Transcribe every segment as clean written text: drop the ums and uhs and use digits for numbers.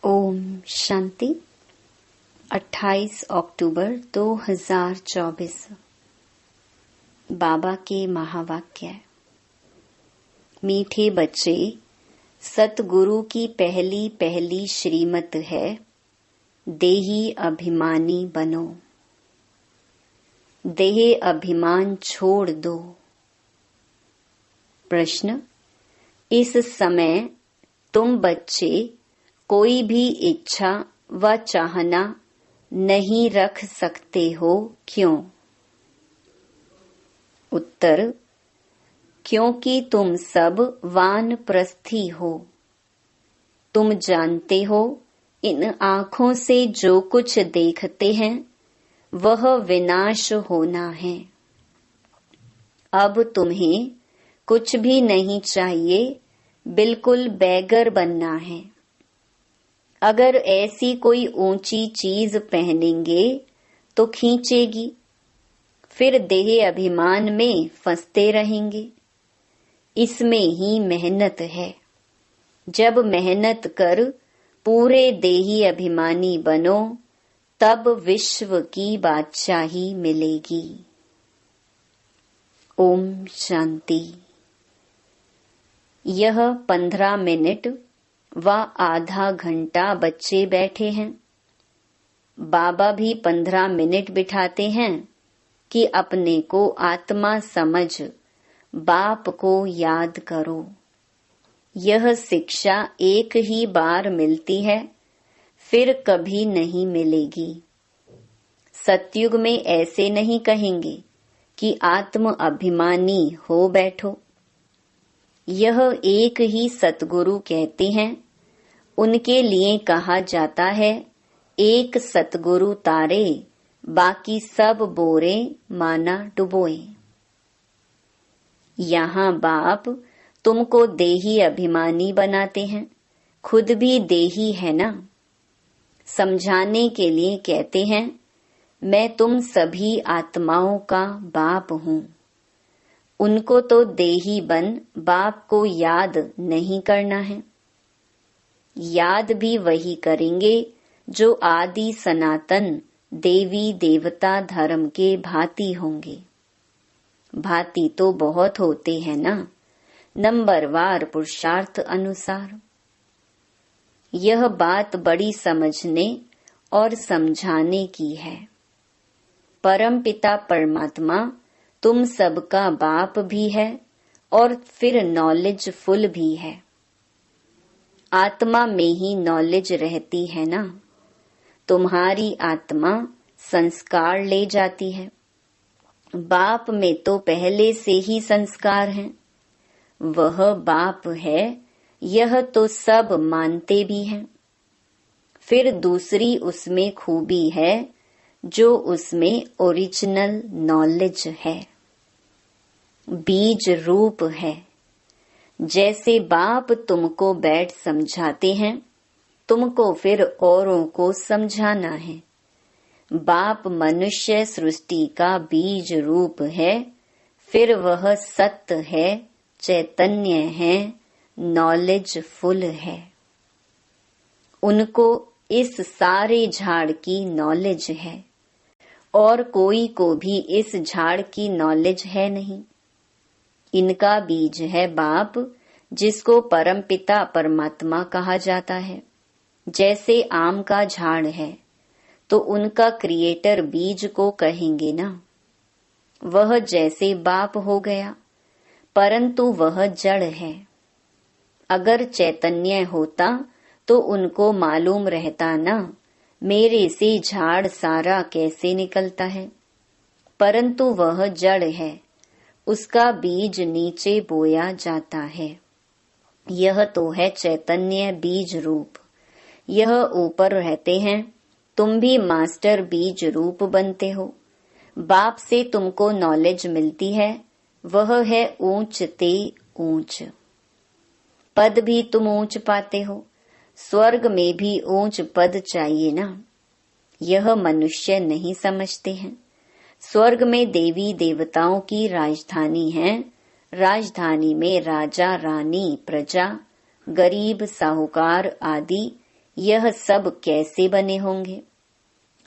ओम शांति। 28 अक्टूबर 2024। बाबा के महावाक्य। मीठे बच्चे, सतगुरु की पहली पहली श्रीमत है, देही अभिमानी बनो। देह अभिमान छोड़ दो। प्रश्न: इस समय तुम बच्चे कोई भी इच्छा व चाहना नहीं रख सकते हो, क्यों? उत्तर: क्योंकि तुम सब वानप्रस्थी हो। तुम जानते हो, इन आँखों से जो कुछ देखते हैं वह विनाश होना है। अब तुम्हें कुछ भी नहीं चाहिए, बिल्कुल बेगर बनना है। अगर ऐसी कोई ऊंची चीज पहनेंगे तो खींचेगी, फिर देह अभिमान में फंसते रहेंगे। इसमें ही मेहनत है। जब मेहनत कर पूरे देही अभिमानी बनो, तब विश्व की बादशाही मिलेगी। ओम शांति। यह 15 मिनट व आधा घंटा बच्चे बैठे हैं। बाबा भी 15 मिनट बिठाते हैं कि अपने को आत्मा समझ बाप को याद करो। यह शिक्षा एक ही बार मिलती है, फिर कभी नहीं मिलेगी। सतयुग में ऐसे नहीं कहेंगे कि आत्म अभिमानी हो बैठो। यह एक ही सतगुरु कहते हैं। उनके लिए कहा जाता है, एक सतगुरु तारे, बाकी सब बोरे माना डुबोए। यहाँ बाप तुमको देही अभिमानी बनाते हैं, खुद भी देही है ना। समझाने के लिए कहते हैं, मैं तुम सभी आत्माओं का बाप हूँ। उनको तो देही बन बाप को याद नहीं करना है। याद भी वही करेंगे जो आदि सनातन देवी देवता धर्म के भांति होंगे। भांति तो बहुत होते हैं ना, नंबरवार पुरुषार्थ अनुसार। यह बात बड़ी समझने और समझाने की है। परमपिता परमात्मा तुम सबका बाप भी है और फिर नॉलेजफुल भी है। आत्मा में ही नॉलेज रहती है ना। तुम्हारी आत्मा संस्कार ले जाती है। बाप में तो पहले से ही संस्कार हैं। वह बाप है, यह तो सब मानते भी हैं। फिर दूसरी उसमें खूबी है, जो उसमें ओरिजिनल नॉलेज है, बीज रूप है। जैसे बाप तुमको बैठ समझाते हैं, तुमको फिर औरों को समझाना है। बाप मनुष्य सृष्टि का बीज रूप है, फिर वह सत्य है, चैतन्य है, नॉलेजफुल है। उनको इस सारे झाड़ की नॉलेज है और कोई को भी इस झाड़ की नॉलेज है नहीं। इनका बीज है बाप, जिसको परमपिता परमात्मा कहा जाता है। जैसे आम का झाड़ है तो उनका क्रिएटर बीज को कहेंगे ना। वह जैसे बाप हो गया, परंतु वह जड़ है। अगर चैतन्य होता तो उनको मालूम रहता ना, मेरे से झाड़ सारा कैसे निकलता है। परंतु वह जड़ है, उसका बीज नीचे बोया जाता है। यह तो है चैतन्य बीज रूप। यह ऊपर रहते हैं, तुम भी मास्टर बीज रूप बनते हो। बाप से तुमको नॉलेज मिलती है, वह है ऊंच ते ऊंच। पद भी तुम ऊंच पाते हो। स्वर्ग में भी ऊंच पद चाहिए ना। यह मनुष्य नहीं समझते हैं। स्वर्ग में देवी देवताओं की राजधानी है। राजधानी में राजा रानी प्रजा गरीब साहूकार आदि यह सब कैसे बने होंगे?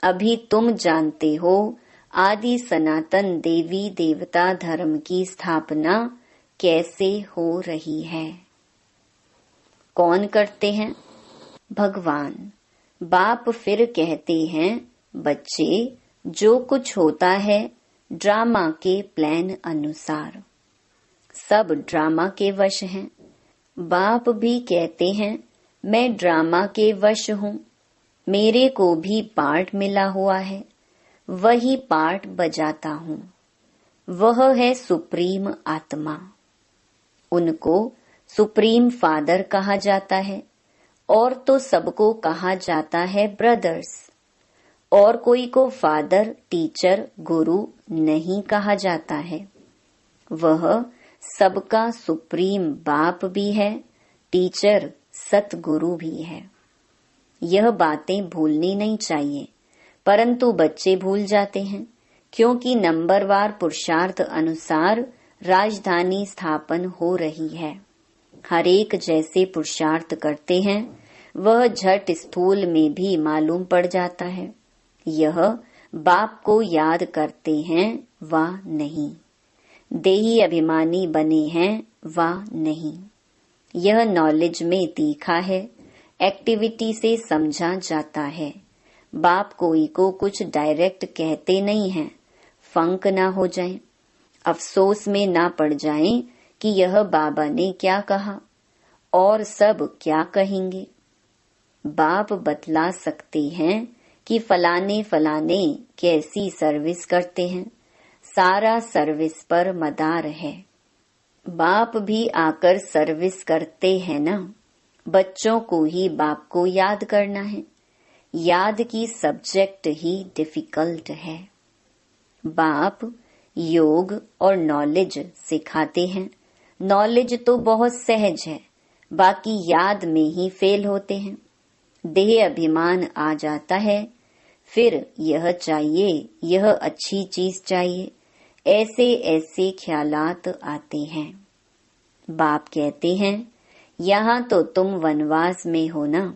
अभी तुम जानते हो, आदि सनातन देवी देवता धर्म की स्थापना कैसे हो रही है। कौन करते हैं? भगवान। बाप फिर कहते हैं, बच्चे, जो कुछ होता है ड्रामा के प्लान अनुसार। सब ड्रामा के वश हैं। बाप भी कहते हैं, मैं ड्रामा के वश हूँ। मेरे को भी पार्ट मिला हुआ है, वही पार्ट बजाता हूँ। वह है सुप्रीम आत्मा। उनको सुप्रीम फादर कहा जाता है, और तो सबको कहा जाता है ब्रदर्स। और कोई को फादर, टीचर, गुरु नहीं कहा जाता है। वह सबका सुप्रीम बाप भी है, टीचर, सतगुरु भी है। यह बातें भूलनी नहीं चाहिए, परंतु बच्चे भूल जाते हैं, क्योंकि नंबरवार पुरुषार्थ अनुसार राजधानी स्थापन हो रही है। हर एक जैसे पुरुषार्थ करते हैं, वह झट स्थूल में भी मालूम पड़ जाता है। यह बाप को याद करते हैं वा नहीं, देही अभिमानी बने हैं वा नहीं। यह नॉलेज में तीखा है, एक्टिविटी से समझा जाता है। बाप कोई को कुछ डायरेक्ट कहते नहीं हैं, फंक ना हो जाए, अफसोस में ना पड़ जाएं कि यह बाबा ने क्या कहा और सब क्या कहेंगे। बाप बतला सकते हैं कि फलाने फलाने कैसी सर्विस करते हैं, सारा सर्विस पर मदार है। बाप भी आकर सर्विस करते हैं ना। बच्चों को ही बाप को याद करना है। याद की सब्जेक्ट ही डिफिकल्ट है। बाप योग और नॉलेज सिखाते हैं। नॉलेज तो बहुत सहज है, बाकी याद में ही फेल होते हैं। देह अभिमान आ जाता है, फिर यह चाहिए, यह अच्छी चीज चाहिए, ऐसे ऐसे ख्यालात आते हैं। बाप कहते हैं, यहाँ तो तुम वनवास में हो ना,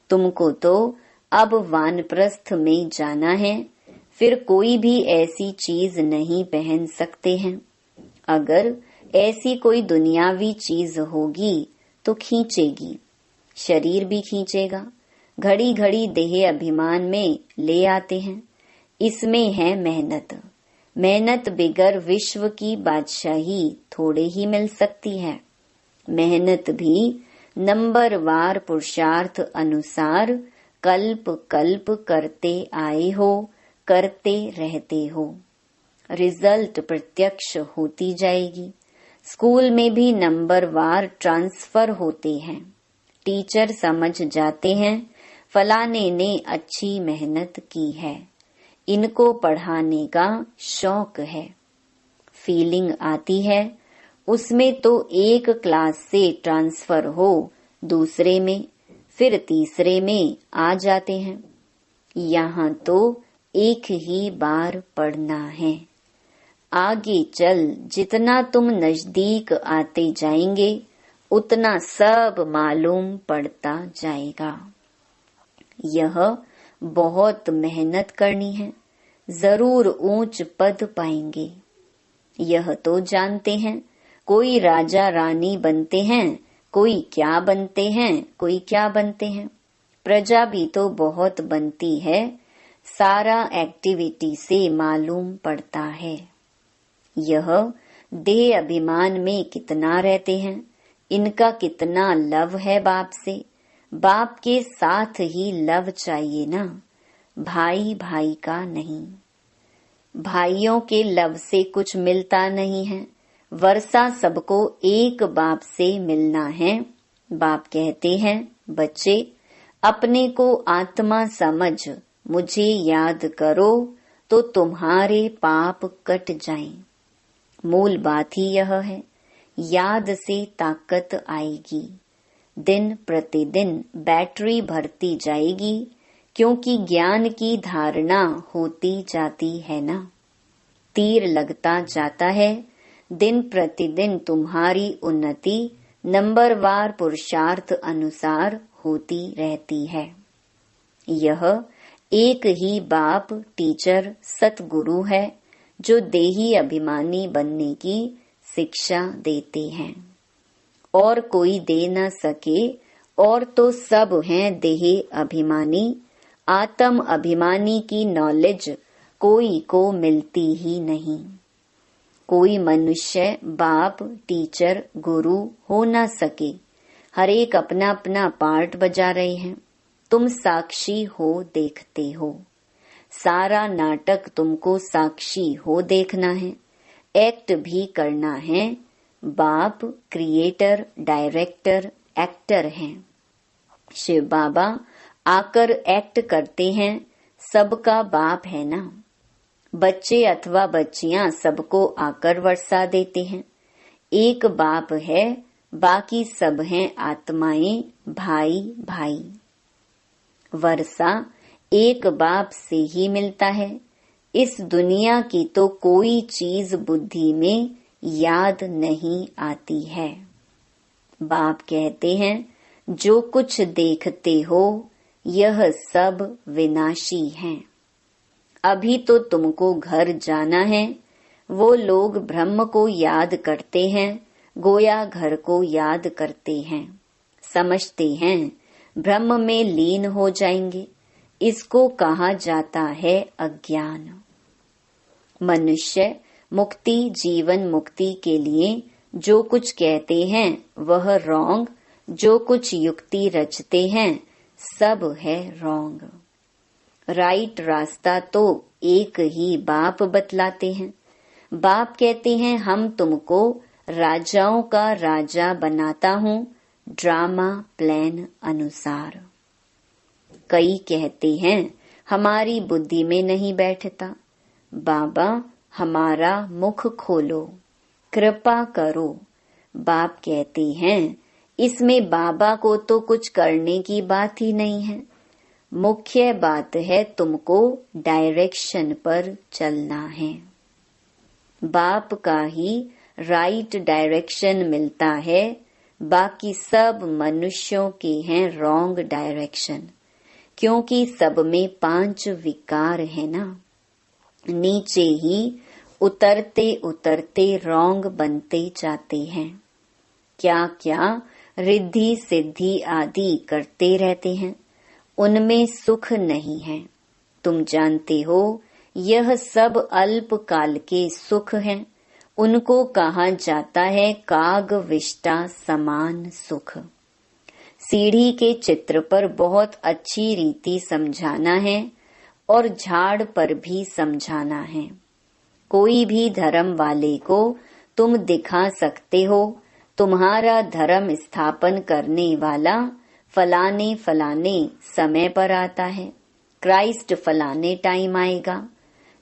तुमको तो अब वानप्रस्थ में जाना है, फिर कोई भी ऐसी चीज नहीं पहन सकते हैं। अगर ऐसी कोई दुनियावी चीज होगी तो खींचेगी, शरीर भी खींचेगा। घड़ी घड़ी देह अभिमान में ले आते हैं। इसमें है मेहनत। मेहनत बिगर विश्व की बादशाही थोड़े ही मिल सकती है। मेहनत भी नंबरवार पुरुषार्थ अनुसार कल्प कल्प करते आए हो, करते रहते हो। रिजल्ट प्रत्यक्ष होती जाएगी। स्कूल में भी नंबरवार ट्रांसफर होते हैं। टीचर समझ जाते हैं फलाने ने अच्छी मेहनत की है, इनको पढ़ाने का शौक है। फीलिंग आती है, उसमें तो एक क्लास से ट्रांसफर हो दूसरे में, फिर तीसरे में आ जाते हैं। यहाँ तो एक ही बार पढ़ना है। आगे चल जितना तुम नजदीक आते जाएंगे, उतना सब मालूम पड़ता जाएगा। यह बहुत मेहनत करनी है, जरूर ऊंच पद पाएंगे। यह तो जानते हैं, कोई राजा रानी बनते हैं, कोई क्या बनते हैं, कोई क्या बनते हैं। प्रजा भी तो बहुत बनती है, सारा एक्टिविटी से मालूम पड़ता है। यह देह अभिमान में कितना रहते हैं, इनका कितना लव है बाप से। बाप के साथ ही लव चाहिए ना, भाई भाई का नहीं। भाइयों के लव से कुछ मिलता नहीं है। वर्षा सबको एक बाप से मिलना है। बाप कहते हैं, बच्चे अपने को आत्मा समझ मुझे याद करो तो तुम्हारे पाप कट जाएं। मूल बात ही यह है, याद से ताकत आएगी। दिन प्रतिदिन बैटरी भरती जाएगी, क्योंकि ज्ञान की धारणा होती जाती है ना। तीर लगता जाता है। दिन प्रतिदिन तुम्हारी उन्नति नंबरवार पुरुषार्थ अनुसार होती रहती है। यह एक ही बाप टीचर सतगुरु है जो देही अभिमानी बनने की शिक्षा देते हैं, और कोई दे न सके, और तो सब हैं देह अभिमानी। आत्म अभिमानी की नॉलेज कोई को मिलती ही नहीं। कोई मनुष्य बाप टीचर गुरु हो न सके। हर एक अपना अपना पार्ट बजा रहे हैं। तुम साक्षी हो, देखते हो। सारा नाटक तुमको साक्षी हो देखना है, एक्ट भी करना है। बाप क्रिएटर, डायरेक्टर, एक्टर हैं। शिव बाबा आकर एक्ट करते हैं, सबका बाप है ना। बच्चे अथवा बच्चियां सबको आकर वर्षा देते हैं। एक बाप है, बाकी सब हैं आत्माएं, भाई भाई। वर्षा एक बाप से ही मिलता है। इस दुनिया की तो कोई चीज बुद्धि में याद नहीं आती है। बाप कहते हैं, जो कुछ देखते हो यह सब विनाशी है। अभी तो तुमको घर जाना है। वो लोग ब्रह्म को याद करते हैं, गोया घर को याद करते हैं। समझते हैं ब्रह्म में लीन हो जाएंगे। इसको कहा जाता है अज्ञान। मनुष्य मुक्ति, जीवन मुक्ति के लिए जो कुछ कहते हैं वह रॉन्ग, जो कुछ युक्ति रचते हैं सब है रॉन्ग। राइट रास्ता तो एक ही बाप बतलाते हैं। बाप कहते हैं, हम तुमको राजाओं का राजा बनाता हूँ, ड्रामा प्लान अनुसार। कई कहते हैं हमारी बुद्धि में नहीं बैठता। बाबा हमारा मुख खोलो, कृपा करो। बाप कहते हैं, इसमें बाबा को तो कुछ करने की बात ही नहीं है। मुख्य बात है तुमको डायरेक्शन पर चलना है। बाप का ही राइट डायरेक्शन मिलता है, बाकी सब मनुष्यों के हैं रॉन्ग डायरेक्शन। क्योंकि सब में 5 विकार है ना। नीचे ही उतरते उतरते रॉन्ग बनते जाते हैं। क्या क्या रिद्धि सिद्धि आदि करते रहते हैं, उनमें सुख नहीं है। तुम जानते हो यह सब अल्प काल के सुख हैं। उनको कहा जाता है काग विष्टा समान सुख। सीढ़ी के चित्र पर बहुत अच्छी रीति समझाना है और झाड़ पर भी समझाना है। कोई भी धर्म वाले को तुम दिखा सकते हो, तुम्हारा धर्म स्थापन करने वाला फलाने फलाने समय पर आता है, क्राइस्ट फलाने टाइम आएगा।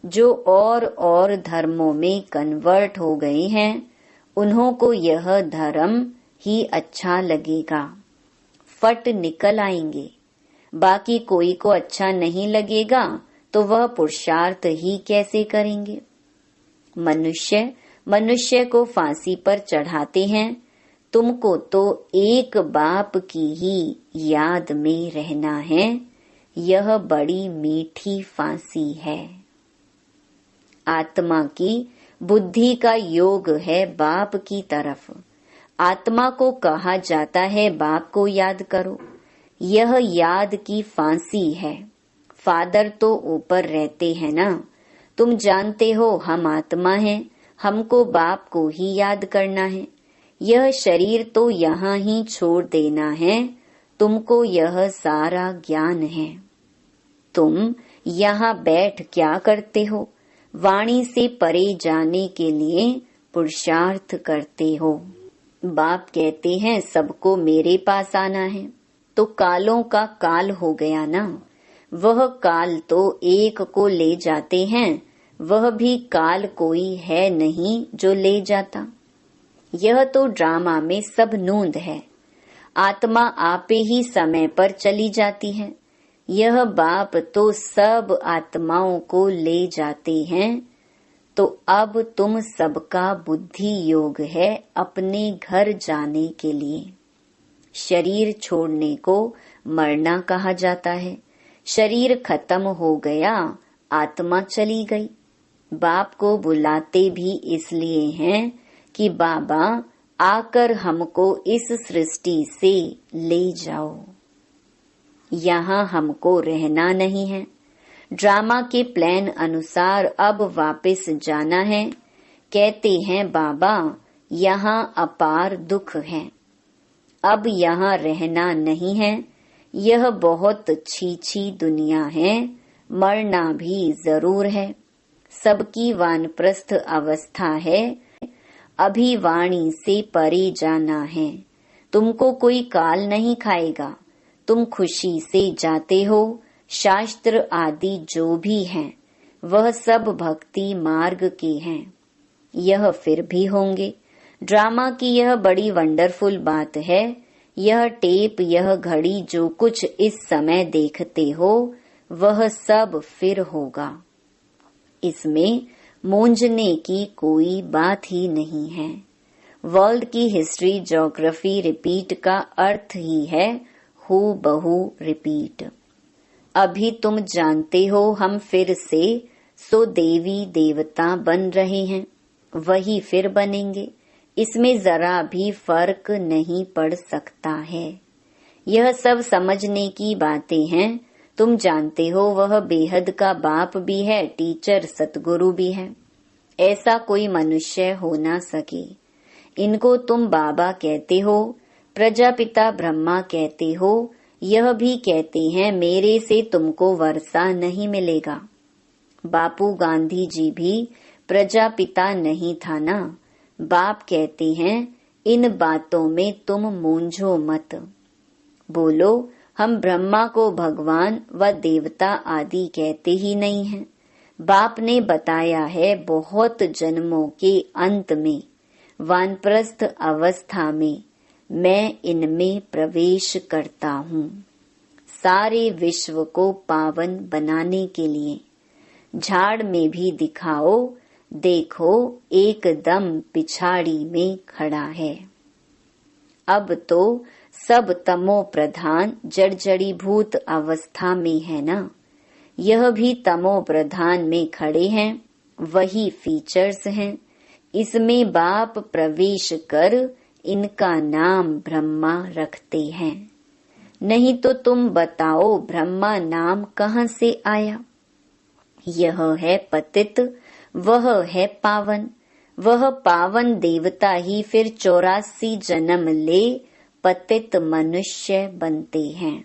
जो और धर्मों में कन्वर्ट हो गए हैं, उन्हों को यह धर्म ही अच्छा लगेगा, फट निकल आएंगे। बाकी कोई को अच्छा नहीं लगेगा तो वह पुरुषार्थ ही कैसे करेंगे। मनुष्य को फांसी पर चढ़ाते हैं। तुमको तो एक बाप की ही याद में रहना है। यह बड़ी मीठी फांसी है। आत्मा की बुद्धि का योग है बाप की तरफ। आत्मा को कहा जाता है बाप को याद करो। यह याद की फांसी है। फादर तो ऊपर रहते हैं ना। तुम जानते हो हम आत्मा हैं, हमको बाप को ही याद करना है। यह शरीर तो यहाँ ही छोड़ देना है। तुमको यह सारा ज्ञान है। तुम यहाँ बैठ क्या करते हो? वाणी से परे जाने के लिए पुरुषार्थ करते हो। बाप कहते हैं सबको मेरे पास आना है। तो कालों का काल हो गया ना। वह काल तो एक को ले जाते हैं, वह भी काल कोई है नहीं जो ले जाता। यह तो ड्रामा में सब नूंद है। आत्मा आपे ही समय पर चली जाती है। यह बाप तो सब आत्माओं को ले जाते हैं। तो अब तुम सबका बुद्धि योग है अपने घर जाने के लिए। शरीर छोड़ने को मरना कहा जाता है। शरीर खत्म हो गया, आत्मा चली गई। बाप को बुलाते भी इसलिए हैं कि बाबा आकर हमको इस सृष्टि से ले जाओ। यहाँ हमको रहना नहीं है। ड्रामा के प्लान अनुसार अब वापस जाना है। कहते हैं बाबा यहाँ अपार दुख है, अब यहाँ रहना नहीं है। यह बहुत छीछी दुनिया है, मरना भी जरूर है। सबकी वानप्रस्थ अवस्था है, अभी वाणी से परे जाना है। तुमको कोई काल नहीं खाएगा, तुम खुशी से जाते हो। शास्त्र आदि जो भी हैं वह सब भक्ति मार्ग के हैं, यह फिर भी होंगे। ड्रामा की यह बड़ी वंडरफुल बात है। यह टेप, यह घड़ी, जो कुछ इस समय देखते हो वह सब फिर होगा। इसमें मूंझने की कोई बात ही नहीं है। वर्ल्ड की हिस्ट्री, ज्योग्राफी रिपीट का अर्थ ही है हूबहू रिपीट। अभी तुम जानते हो हम फिर से सो देवी देवता बन रहे हैं, वही फिर बनेंगे। इसमें जरा भी फर्क नहीं पड़ सकता है। यह सब समझने की बातें हैं। तुम जानते हो वह बेहद का बाप भी है, टीचर सतगुरु भी है। ऐसा कोई मनुष्य हो ना सके। इनको तुम बाबा कहते हो, प्रजापिता ब्रह्मा कहते हो। यह भी कहते हैं मेरे से तुमको वर्षा नहीं मिलेगा। बापू गांधी जी भी प्रजापिता नहीं था ना। बाप कहते हैं इन बातों में तुम मूंझो मत। बोलो हम ब्रह्मा को भगवान व देवता आदि कहते ही नहीं हैं। बाप ने बताया है बहुत जन्मों के अंत में, वानप्रस्थ अवस्था में मैं इनमें प्रवेश करता हूँ, सारे विश्व को पावन बनाने के लिए। झाड़ में भी दिखाओ, देखो एकदम पिछाड़ी में खड़ा है। अब तो सब तमो प्रधान जड़जड़ीभूत अवस्था में है ना। यह भी तमो प्रधान में खड़े हैं, वही फीचर्स हैं। इसमें बाप प्रवेश कर इनका नाम ब्रह्मा रखते हैं। नहीं तो तुम बताओ ब्रह्मा नाम कहाँ से आया। यह है पतित, वह है पावन। वह पावन देवता ही फिर 84 जन्म ले पतित मनुष्य बनते हैं।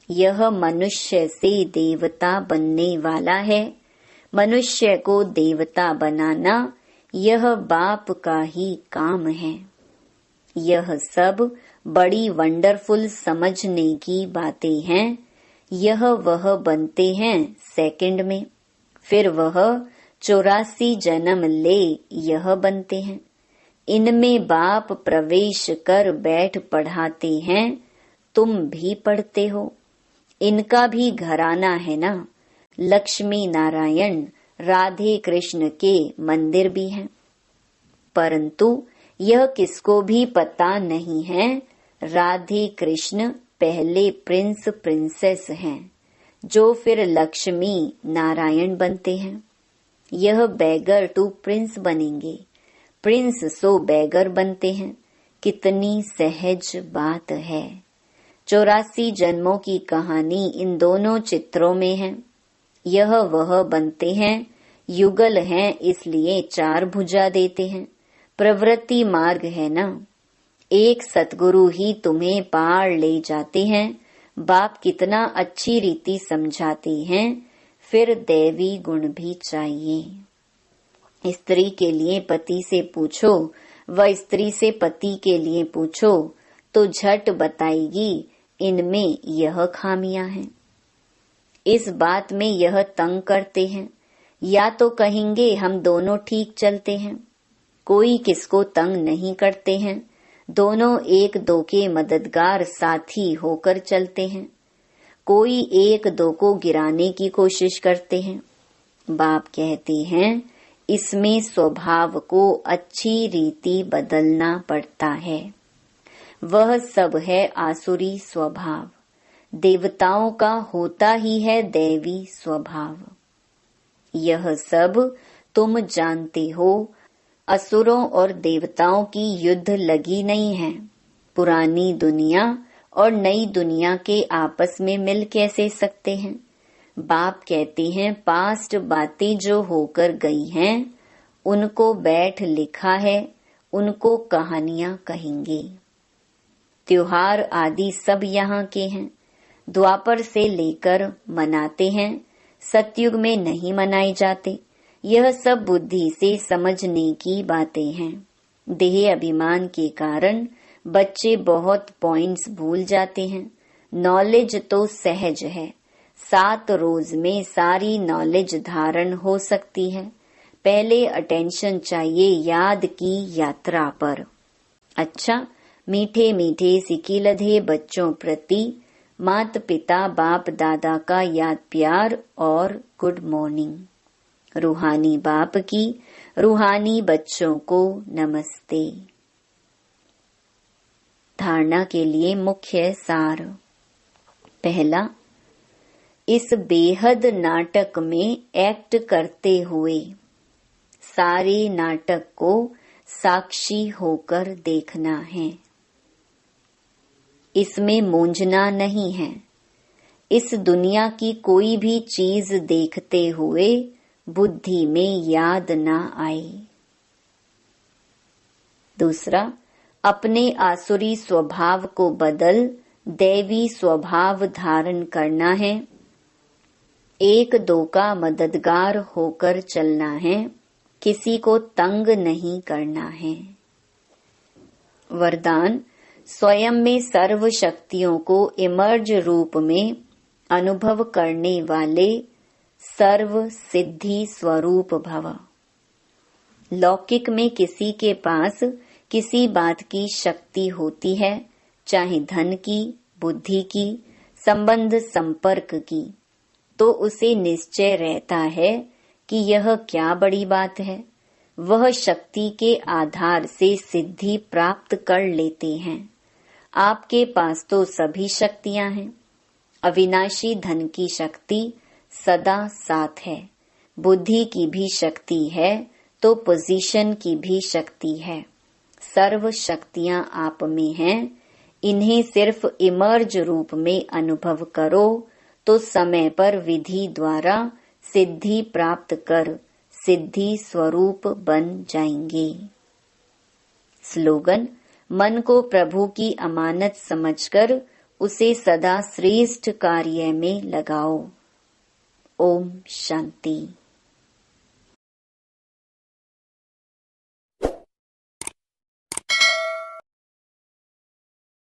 यह मनुष्य से देवता बनने वाला है। मनुष्य को देवता बनाना यह बाप का ही काम है। यह सब बड़ी वंडरफुल समझने की बातें हैं। यह वह बनते हैं सेकंड में, फिर वह 84 जन्म ले यह बनते हैं। इनमें बाप प्रवेश कर बैठ पढ़ाते हैं, तुम भी पढ़ते हो। इनका भी घराना है ना। लक्ष्मी नारायण राधे कृष्ण के मंदिर भी हैं, परंतु यह किसको भी पता नहीं है राधे कृष्ण पहले प्रिंस प्रिंसेस हैं, जो फिर लक्ष्मी नारायण बनते हैं। यह बैगर टू प्रिंस बनेंगे, प्रिंस सो बैगर बनते हैं। कितनी सहज बात है। 84 जन्मों की कहानी इन दोनों चित्रों में है। यह वह बनते हैं, युगल हैं इसलिए 4 भुजा देते हैं। प्रवृत्ति मार्ग है ना। एक सतगुरु ही तुम्हें पार ले जाते हैं। बाप कितना अच्छी रीति समझाते हैं। फिर दैवी गुण भी चाहिए। स्त्री के लिए पति से पूछो व स्त्री से पति के लिए पूछो तो झट बताएगी इनमें यह खामियां हैं। इस बात में यह तंग करते हैं, या तो कहेंगे हम दोनों ठीक चलते हैं। कोई किसको तंग नहीं करते हैं, दोनों एक दो के मददगार साथी होकर चलते हैं। कोई एक दो को गिराने की कोशिश करते हैं। बाप कहते हैं इसमें स्वभाव को अच्छी रीति बदलना पड़ता है। वह सब है आसुरी स्वभाव। देवताओं का होता ही है दैवी स्वभाव। यह सब तुम जानते हो। असुरों और देवताओं की युद्ध लगी नहीं है। पुरानी दुनिया और नई दुनिया के आपस में मिल कैसे सकते हैं? बाप कहते हैं पास्ट बातें जो होकर गई हैं उनको बैठ लिखा है, उनको कहानियां कहेंगे। त्योहार आदि सब यहाँ के हैं। द्वापर से लेकर मनाते हैं, सतयुग में नहीं मनाए जाते। यह सब बुद्धि से समझने की बातें हैं। देह अभिमान के कारण बच्चे बहुत पॉइंट्स भूल जाते हैं। नॉलेज तो सहज है। 7 रोज में सारी नॉलेज धारण हो सकती है। पहले अटेंशन चाहिए याद की यात्रा पर। अच्छा, मीठे मीठे सिकिलधे बच्चों प्रति माता पिता बाप दादा का याद प्यार और गुड मॉर्निंग। रूहानी बाप की रूहानी बच्चों को नमस्ते। धारणा के लिए मुख्य सार। पहला, इस बेहद नाटक में एक्ट करते हुए सारे नाटक को साक्षी होकर देखना है। इसमें मूंझना नहीं है। इस दुनिया की कोई भी चीज देखते हुए बुद्धि में याद ना आए। दूसरा, अपने आसुरी स्वभाव को बदल दैवी स्वभाव धारण करना है। एक दो का मददगार होकर चलना है, किसी को तंग नहीं करना है। वरदान, स्वयं में सर्व शक्तियों को इमर्ज रूप में अनुभव करने वाले सर्व सिद्धि स्वरूप भव। लौकिक में किसी के पास किसी बात की शक्ति होती है, चाहे धन की, बुद्धि की, संबंध संपर्क की, तो उसे निश्चय रहता है कि यह क्या बड़ी बात है। वह शक्ति के आधार से सिद्धि प्राप्त कर लेते हैं। आपके पास तो सभी शक्तियां हैं। अविनाशी धन की शक्ति सदा साथ है। बुद्धि की भी शक्ति है तो पोजीशन की भी शक्ति है। सर्व शक्तियां आप में हैं। इन्हें सिर्फ इमर्ज रूप में अनुभव करो तो समय पर विधि द्वारा सिद्धि प्राप्त कर सिद्धि स्वरूप बन जाएंगे। स्लोगन, मन को प्रभु की अमानत समझकर उसे सदा श्रेष्ठ कार्य में लगाओ। ओम शांति।